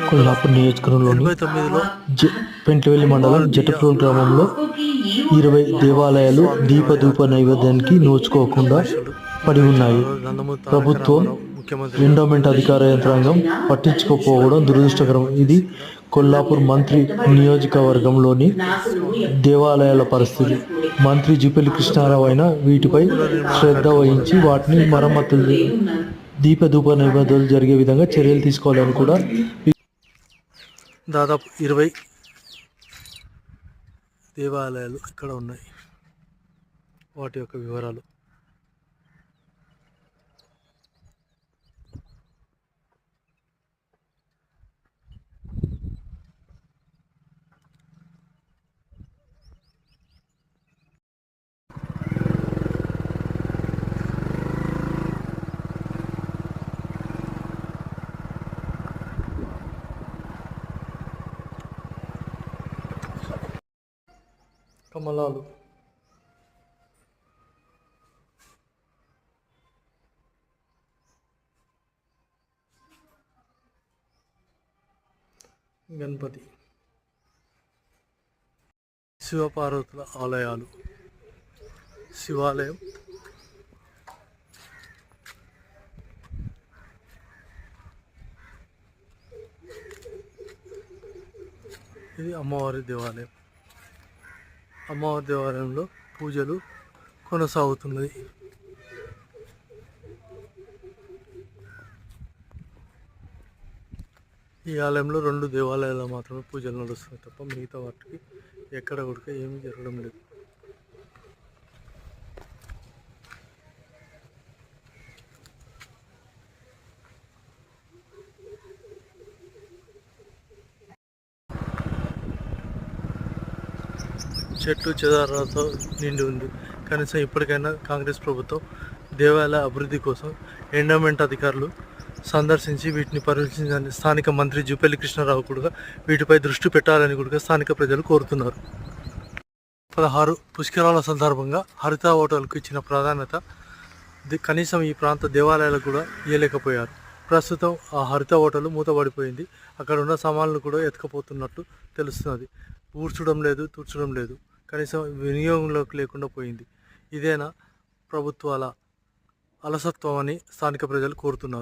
కొల్లాపూర్ నియోజకవర్గంలోని పెంట్లవెల్లి మండలం జటప్రోల్ గ్రామంలో 20 దేవాలయాలు దీపధూప నైవేద్యానికి నోచుకోకుండా పడి ఉన్నాయి. ప్రభుత్వం, ఎండోమెంట్ అధికార యంత్రాంగం పట్టించుకోకపోవడం దురదృష్టకరం. ఇది కొల్లాపూర్ మంత్రి నియోజకవర్గంలోని దేవాలయాల పరిస్థితి. మంత్రి జూపల్లి కృష్ణారావు అయినా వీటిపై శ్రద్ధ వహించి వాటిని మరమ్మతులు, దీపధూప నైవేద్యాలు జరిగే విధంగా చర్యలు తీసుకోవాలని కూడా. దాదాపు 20 దేవాలయాలు ఇక్కడ ఉన్నాయి. వాటి యొక్క వివరాలు. కమలాలు, గణపతి, శివపార్వతుల ఆలయాలు, శివాలయం, ఇది అమ్మవారి దేవాలయం. అమ్మవారి దేవాలయంలో పూజలు కొనసాగుతున్నది. ఈ ఆలయంలో 2 దేవాలయాలు మాత్రమే పూజలు నడుస్తున్నాయి తప్ప మిగతా వాటికి ఎక్కడ కూడా ఏమీ జరగడం లేదు. చెట్లు చెదారాలతో నిండి ఉంది. కనీసం ఇప్పటికైనా కాంగ్రెస్ ప్రభుత్వం దేవాలయ అభివృద్ధి కోసం ఎండోమెంట్ అధికారులు సందర్శించి వీటిని పరిశీలించాలని స్థానిక మంత్రి జూపల్లి కృష్ణారావు కూడా వీటిపై దృష్టి పెట్టాలని కూడా స్థానిక ప్రజలు కోరుతున్నారు. 16 పుష్కరాల సందర్భంగా హరిత హోటల్కు ఇచ్చిన ప్రాధాన్యత కనీసం ఈ ప్రాంత దేవాలయాలకు కూడా ఇవ్వలేకపోయారు. ప్రస్తుతం ఆ హరిత హోటల్ మూతపడిపోయింది. అక్కడ ఉన్న సామాన్లు కూడా ఎత్తుకపోతున్నట్టు తెలుస్తున్నది. ఊడ్చడం లేదు, తుడ్చడం లేదు, కనీసం వినియోగంలోకి లేకుండా పోయింది. ఇదేనా ప్రభుత్వాల అలసత్వం అని స్థానిక ప్రజలు కోరుతున్నారు.